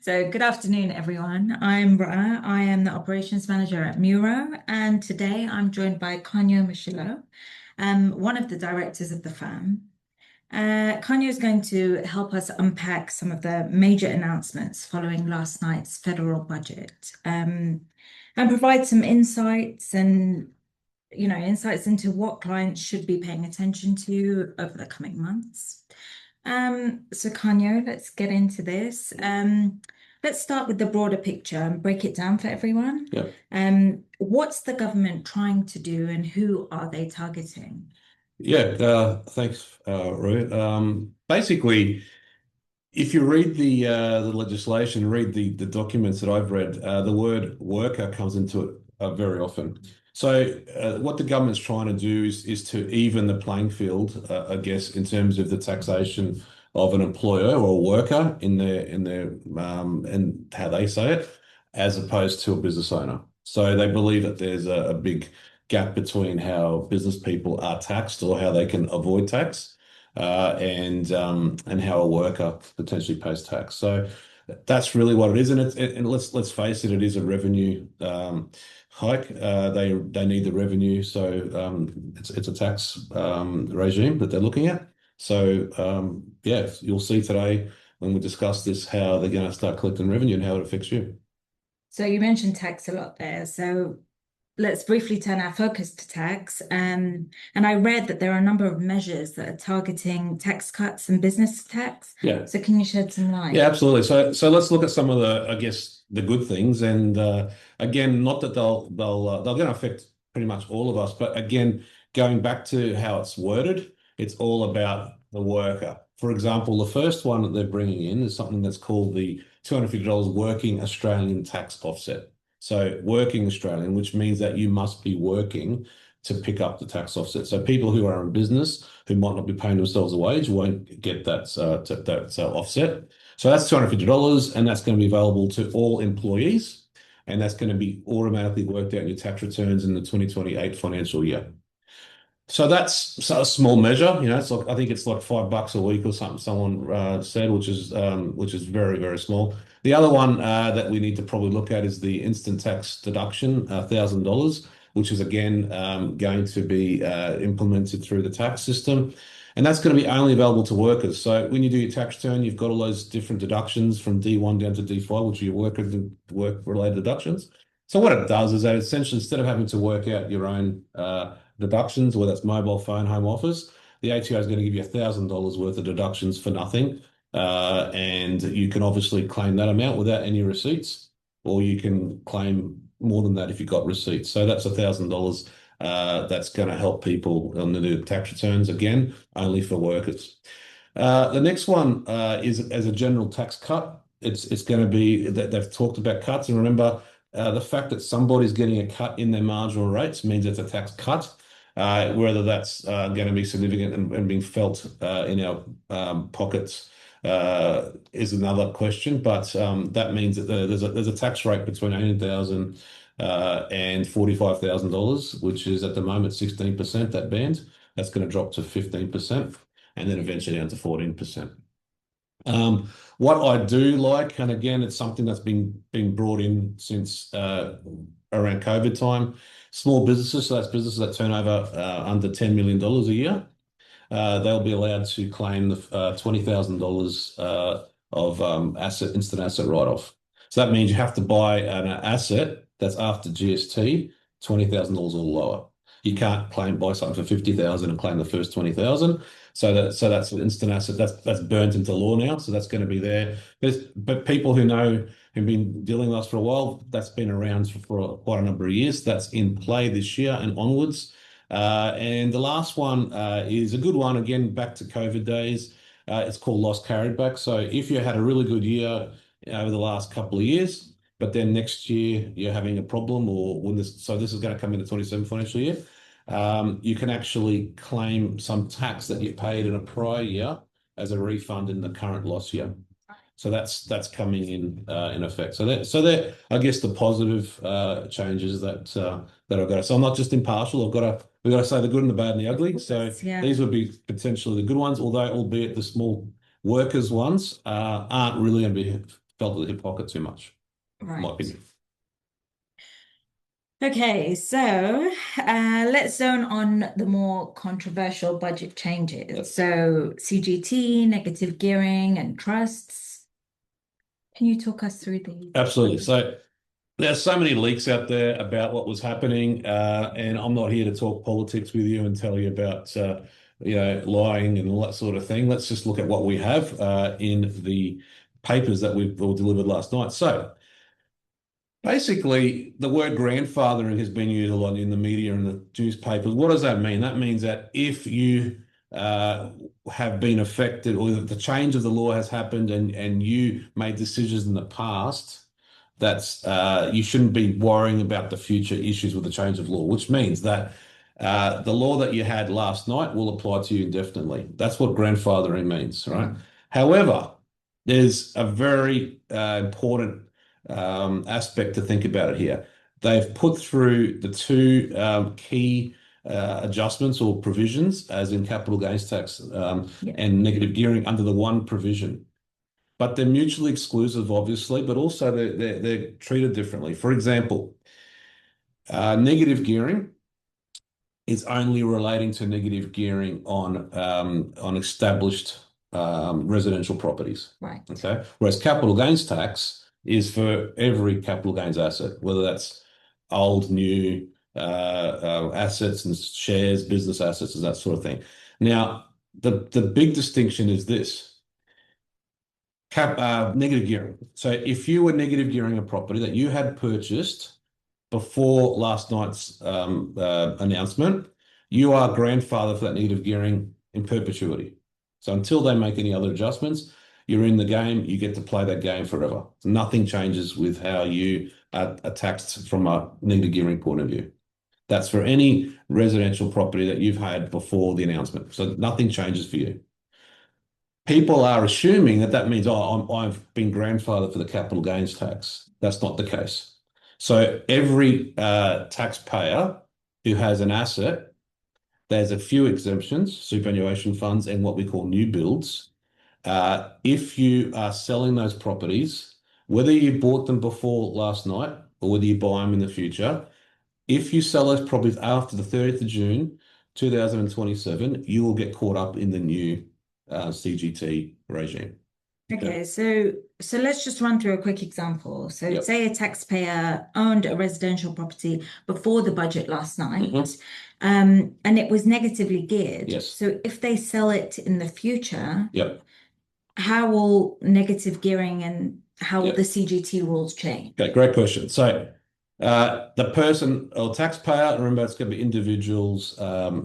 So, good afternoon, everyone. I'm Ra. I am the operations manager at MURO, and today I'm joined by Kanyo Mishilo, one of the directors of the firm. Kanyo is going to help us unpack some of the major announcements following last night's federal budget, and provide some insights and insights into what clients should be paying attention to over the coming months. So Kanyo, let's get into this. Let's start with the broader picture and break it down for everyone. Yeah. What's the government trying to do and who are they targeting? Thanks, Roo. Basically, if you read the legislation, read the documents that I've read, the word worker comes into it very often. So what the government's trying to do is to even the playing field, I guess, in terms of the taxation of an employer or a worker in their and how they say it, as opposed to a business owner. So they believe that there's a big gap between how business people are taxed or how they can avoid tax, and how a worker potentially pays tax. So that's really what it is, and let's face it, it is a revenue hike. They need the revenue, so it's a tax regime that they're looking at. So yeah, you'll see today when we discuss this how they're going to start collecting revenue and how it affects you. So you mentioned tax a lot there. So let's briefly turn our focus to tax. And I read that there are a number of measures that are targeting tax cuts and business tax. Yeah. So can you shed some light? Yeah, absolutely. So let's look at some of the, I guess, the good things. And again, not that they're going to affect pretty much all of us, but again, going back to how it's worded, it's all about the worker. For example, the first one that they're bringing in is something that's called the $250 working Australian tax offset. So working Australian, which means that you must be working to pick up the tax offset. So people who are in business who might not be paying themselves a wage won't get that offset. So that's $250, and that's going to be available to all employees, and that's going to be automatically worked out in your tax returns in the 2028 financial year. So that's a small measure, It's like, I think it's like $5 a week or something. Someone said, which is very, very small. The other one that we need to probably look at is the instant tax deduction, $1,000, which is again going to be implemented through the tax system, and that's going to be only available to workers. So when you do your tax return, you've got all those different deductions from D1 down to D5, which are your work-related deductions. So what it does is that essentially, instead of having to work out your own deductions, whether it's mobile phone, home office, the ATO is going to give you $1,000 worth of deductions for nothing. And you can obviously claim that amount without any receipts, or you can claim more than that if you've got receipts. So that's $1,000 that's going to help people on the tax returns, again, only for workers. The next one is as a general tax cut. It's going to be that they've talked about cuts, and remember, the fact that somebody's getting a cut in their marginal rates means it's a tax cut. Whether that's going to be significant and being felt in our pockets is another question. But that means that there's a tax rate between $18,000 and $45,000, which is at the moment 16%. That band, that's going to drop to 15%, and then eventually down to 14%. What I do like, and again, it's something that's been brought in since around COVID time, small businesses, so that's businesses that turn over under $10 million a year, they'll be allowed to claim the $20,000 of instant asset write-off. So that means you have to buy an asset that's after GST, $20,000 or lower. You can't buy something for $50,000 and claim the first $20,000. So that's an instant asset that's burnt into law now. So that's going to be there. But people who've been dealing with us for a while, that's been around for quite a number of years. That's in play this year and onwards. And the last one is a good one. Again, back to COVID days. It's called loss carried back. So if you had a really good year over the last couple of years, but then next year you're having a problem, or this is going to come in the 27 financial year, you can actually claim some tax that you paid in a prior year as a refund in the current loss year. So that's coming in effect. So that I guess the positive changes that I've got. So I'm not just impartial. We've got to say the good and the bad and the ugly. So these would be potentially the good ones, although albeit the small workers ones aren't really going to be felt at the hip pocket too much, in my Right. opinion. Okay, so let's zone on the more controversial budget changes. Yep. So CGT, negative gearing, and trusts. Can you talk us through these, Absolutely. please? So there's so many leaks out there about what was happening, and I'm not here to talk politics with you and tell you about lying and all that sort of thing. Let's just look at what we have in the papers that we've all delivered last night. So basically, the word grandfathering has been used a lot in the media and the newspapers. What does that mean? That means that if you uh, have been affected or the change of the law has happened and you made decisions in the past, that's you shouldn't be worrying about the future issues with the change of law, which means that the law that you had last night will apply to you indefinitely. That's what grandfathering means, right? Mhm. However, there's a very important aspect to think about it here. They've put through the two key adjustments or provisions, as in capital gains tax Yeah. and negative gearing, under the one provision. But they're mutually exclusive, obviously, but also they're treated differently. For example, negative gearing is only relating to negative gearing on established residential properties. Right. Okay, whereas capital gains tax is for every capital gains asset, whether that's old, new assets and shares, business assets, and that sort of thing. Now, the big distinction is this. Negative gearing. So if you were negative gearing a property that you had purchased before last night's announcement, you are grandfather for that negative gearing in perpetuity. So until they make any other adjustments, you're in the game. You get to play that game forever. Nothing changes with how you are taxed from a negative gearing point of view. That's for any residential property that you've had before the announcement. So nothing changes for you. People are assuming that that means, oh, I've been grandfathered for the capital gains tax. That's not the case. So every taxpayer who has an asset, there's a few exemptions, superannuation funds and what we call new builds. If you are selling those properties, whether you bought them before last night or whether you buy them in the future, if you sell those properties after the 30th of June, 2027, you will get caught up in the new CGT regime. Okay. Okay, so let's just run through a quick example. So Yep. say a taxpayer owned a residential property before the budget last night, Mhm. and it was negatively geared. Yes. So if they sell it in the future, Yep. how will negative gearing and how will the Yep. CGT rules change? Okay, great question. So the person or taxpayer, remember it's going to be individuals,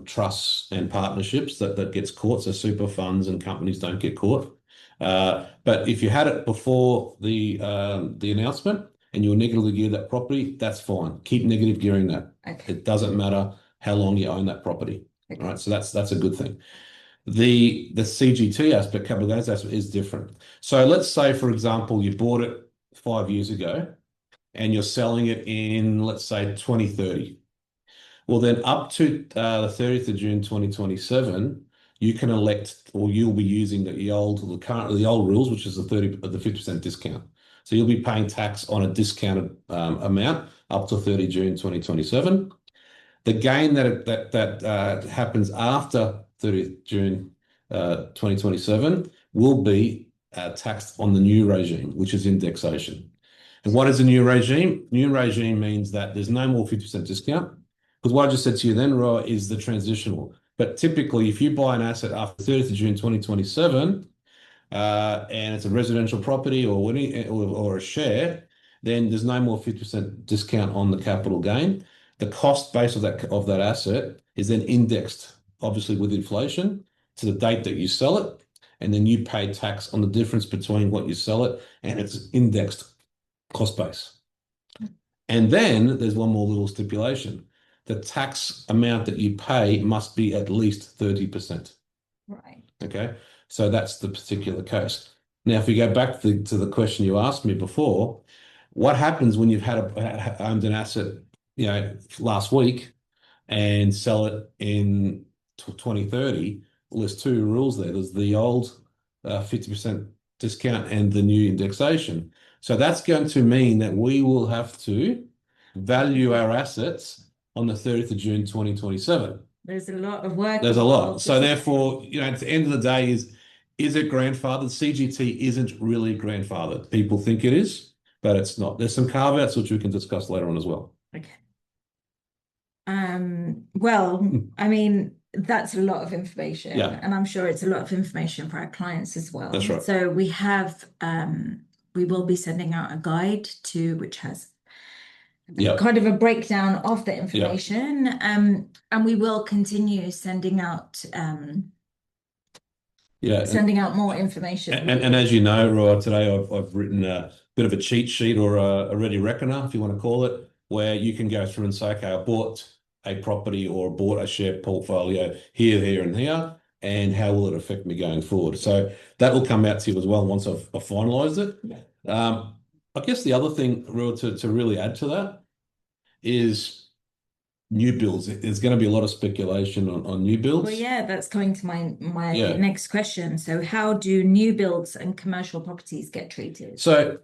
trusts and partnerships that gets caught. So super funds and companies don't get caught. But if you had it before the announcement and you were negatively geared that property, that's fine. Keep negative gearing that. Okay, It doesn't matter how long you own that property. All okay, right, so that's a good thing. The CGT aspect, capital gains aspect, is different. So let's say, for example, you bought it 5 years ago and you're selling it in, let's say, 2030. Well, then up to the 30th of June 2027, you can elect or you'll be using the old rules, which is the 50% discount. So you'll be paying tax on a discounted amount up to 30 June 2027. The gain that happens after 30th June 2027 will be taxed on the new regime, which is indexation. And what is a new regime? New regime means that there's no more 50% discount. Because what I just said to you then, Roa, is the transitional. But typically, if you buy an asset after 30th of June 2027, and it's a residential property or a share, then there's no more 50% discount on the capital gain. The cost base of that asset is then indexed, obviously with inflation, to the date that you sell it, and then you pay tax on the difference between what you sell it and its indexed cost base. And then there's one more little stipulation. The tax amount that you pay must be at least 30%. right. Okay, so that's the particular case. Now, if we go back to the question you asked me before, what happens when you've owned an asset, last week and sell it in 2030? Well, there's two rules there. There's the old 50% discount and the new indexation. So that's going to mean that we will have to value our assets on the 30th of June 2027. There's a lot of work There's a lot. involved, So isn't there? therefore, at the end of the day, is it grandfathered? CGT isn't really grandfathered. People think it is, but it's not. There's some carve-outs which we can discuss later on as well. Okay. Well, I mean, that's a lot of information, Yeah, and I'm sure it's a lot of information for our clients as well. that's right. So we will be sending out a guide which has Yeah, kind of a breakdown of the yeah, information. And we will continue yeah. sending out more information. And as you know, Roy, today I've written a bit of a cheat sheet or a ready reckoner, if you want to call it, where you can go through and say, okay, I bought a property or bought a share portfolio here, and here, and how will it affect me going forward? So that will come out to you as well once I've finalised it. I guess the other thing, Roy, to really add to that is new builds. There's going to be a lot of speculation on new builds. Well, yeah, that's coming to my Yeah. next question. So how do new builds and commercial properties get treated? So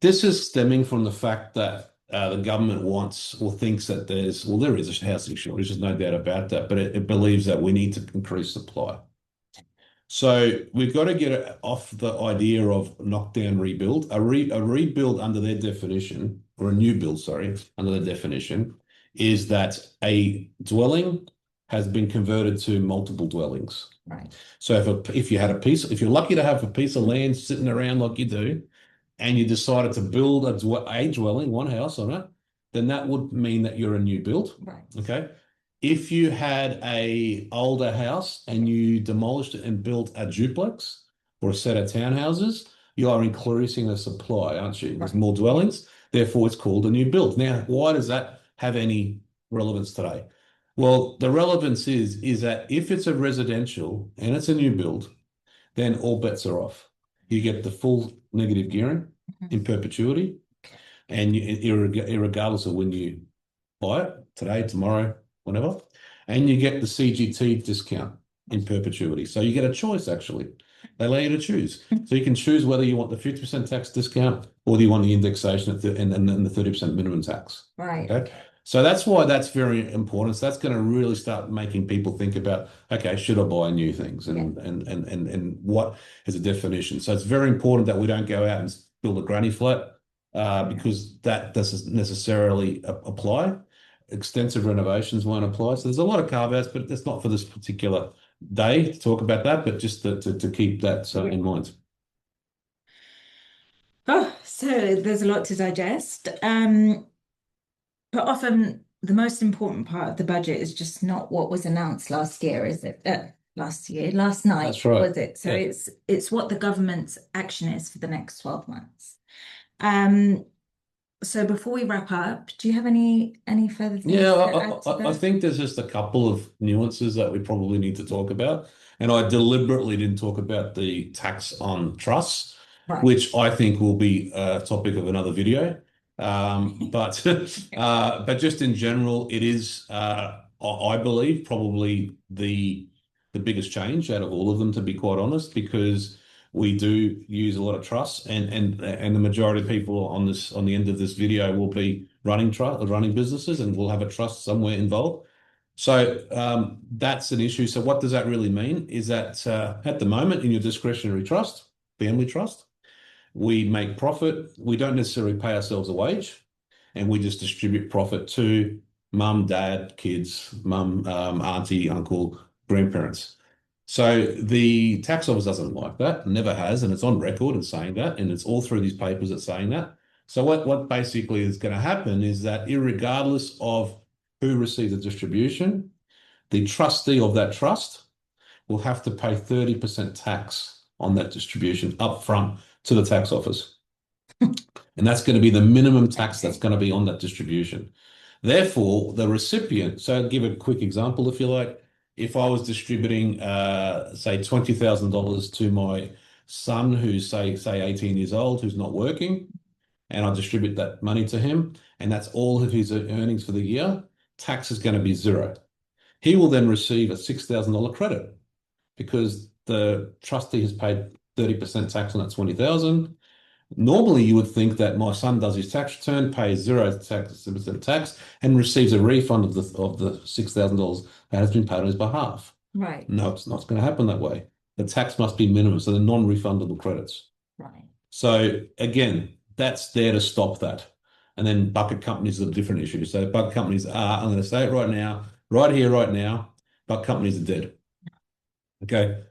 this is stemming from the fact that the government wants or thinks that there is a housing shortage, there's no doubt about that, but it believes that we need to increase supply. So we've got to get off the idea of knockdown rebuild. A rebuild under their definition, or a new build, sorry, under their definition, is that a dwelling has been converted to multiple dwellings. Right. So if you're lucky to have a piece of land sitting around like you do, and you decided to build a dwelling, one house on it, then that would mean that you're a new build. Right. Okay. If you had a older house and you demolished it and built a duplex or a set of townhouses, you are increasing the supply, aren't you? There's more dwellings, therefore it's called a new build. Now, why does that have any relevance today? Well, the relevance is that if it's a residential and it's a new build, then all bets are off. You get the full negative gearing in perpetuity, and irregardless of when you buy it, today, tomorrow, whenever, and you get the CGT discount in perpetuity. So you get a choice, actually. They allow you to choose. So you can choose whether you want the 50% tax discount or do you want the indexation and the 30% minimum tax. Right. Okay. So that's why that's very important. So that's going to really start making people think about, okay, should I buy new things and what is a definition? So it's very important that we don't go out and build a granny flat because that doesn't necessarily apply. Extensive renovations won't apply. So there's a lot of carve-outs, but that's not for this particular day to talk about that, but just to keep that in mind. Oh, so there's a lot to digest. But often the most important part of the budget is just not what was announced last year, is it? Last night, That's right. was it? So Yeah. it's what the government's action is for the next 12 months. So before we wrap up, do you have any further things Yeah, to add to I that? think there's just a couple of nuances that we probably need to talk about. And I deliberately didn't talk about the tax on trusts, Right. which I think will be a topic of another video. But just in general, it is I believe probably the biggest change out of all of them, to be quite honest, because we do use a lot of trusts, and the majority of people on the end of this video will be running businesses and will have a trust somewhere involved. So that's an issue. So what does that really mean? Is that at the moment in your discretionary trust, family trust, we make profit. We don't necessarily pay ourselves a wage, and we just distribute profit to mum, dad, kids, mum, auntie, uncle, grandparents. So the tax office doesn't like that, never has, and it's on record in saying that, and it's all through these papers that's saying that. So what basically is going to happen is that irregardless of who receives the distribution, the trustee of that trust will have to pay 30% tax on that distribution up front to the tax office. And that's going to be the minimum tax that's going to be on that distribution. Therefore, the recipient, so I'll give a quick example if you like. If I was distributing, say, $20,000 to my son who's, say 18 years old, who's not working, and I distribute that money to him, and that's all of his earnings for the year, tax is going to be zero. He will then receive a $6,000 credit because the trustee has paid 30% tax on that 20,000. Normally, you would think that my son does his tax return, pays zero tax, tax, and receives a refund of the $6,000 that has been paid on his behalf. Right. No, it's not going to happen that way. The tax must be minimum, so the non-refundable credits. Right. So again, that's there to stop that. And then bucket companies are a different issue. So bucket companies are, I'm going to say it right now, right here, right now, bucket companies are dead. Okay.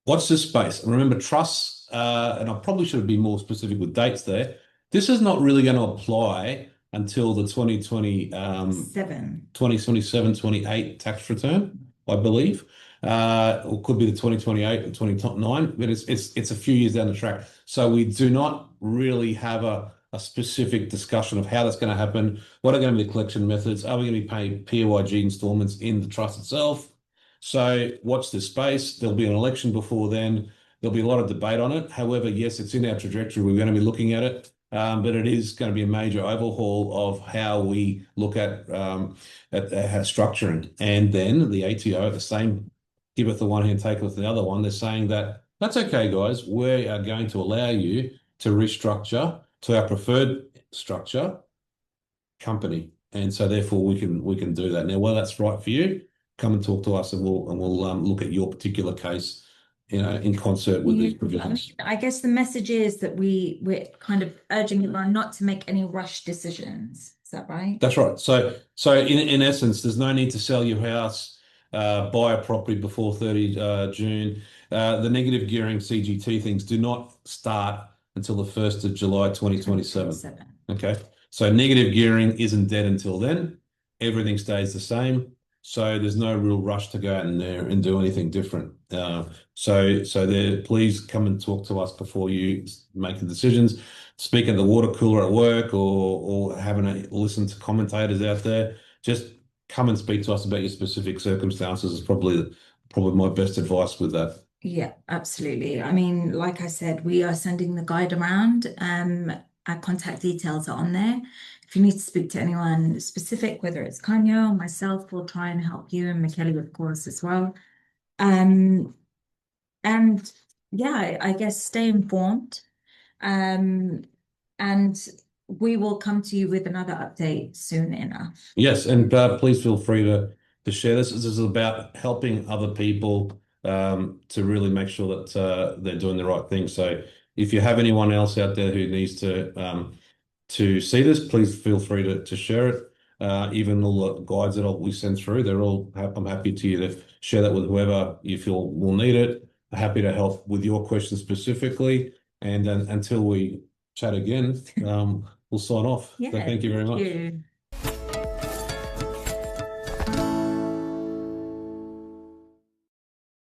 Watch this space. And remember, trusts, and I probably should be more specific with dates there. This is not really going to apply until the 2020, 2027, 28 tax return, I believe. Or could be the 2028 and 2029, but it's a few years down the track. So we do not really have a specific discussion of how that's going to happen. What are going to be the collection methods? Are we going to be paying PAYG installments in the trust itself? So watch this space. There'll be an election before then. There'll be a lot of debate on it. However, yes, it's in our trajectory. We're going to be looking at it, but it is going to be a major overhaul of how we look at how structuring. And then the ATO, the same, giveth the one hand, taketh the other one. They're saying that that's okay, guys. We are going to allow you to restructure to our preferred structure company, and so therefore we can do that. Now, whether that's right for you, come and talk to us, and we'll look at your particular case, in concert with these provisions. I guess the message is that we're kind of urging everyone not to make any rush decisions. Is that right? That's right. So in essence, there's no need to sell your house, buy a property before 30 June. The negative gearing CGT things do not start until the 1st of July 2027. Okay. So negative gearing isn't dead until then. Everything stays the same. So there's no real rush to go out in there and do anything different. Please come and talk to us before you make the decisions. Speak at the water cooler at work, or having a listen to commentators out there. Just come and speak to us about your specific circumstances is probably my best advice with that. Yeah, absolutely. I mean, like I said, we are sending the guide around. Our contact details are on there. If you need to speak to anyone specific, whether it's Kanya or myself, we'll try and help you, and Michele, of course, as well. And yeah, I guess stay informed. And we will come to you with another update soon enough. Yes, and please feel free to share this. This is about helping other people to really make sure that they're doing the right thing. So if you have anyone else out there who needs to see this, please feel free to share it. Even all the guides that we send through, I'm happy to share that with whoever you feel will need it. I'm happy to help with your questions specifically. And then until we chat again, we'll sign off. Yeah, So thank you very much. you.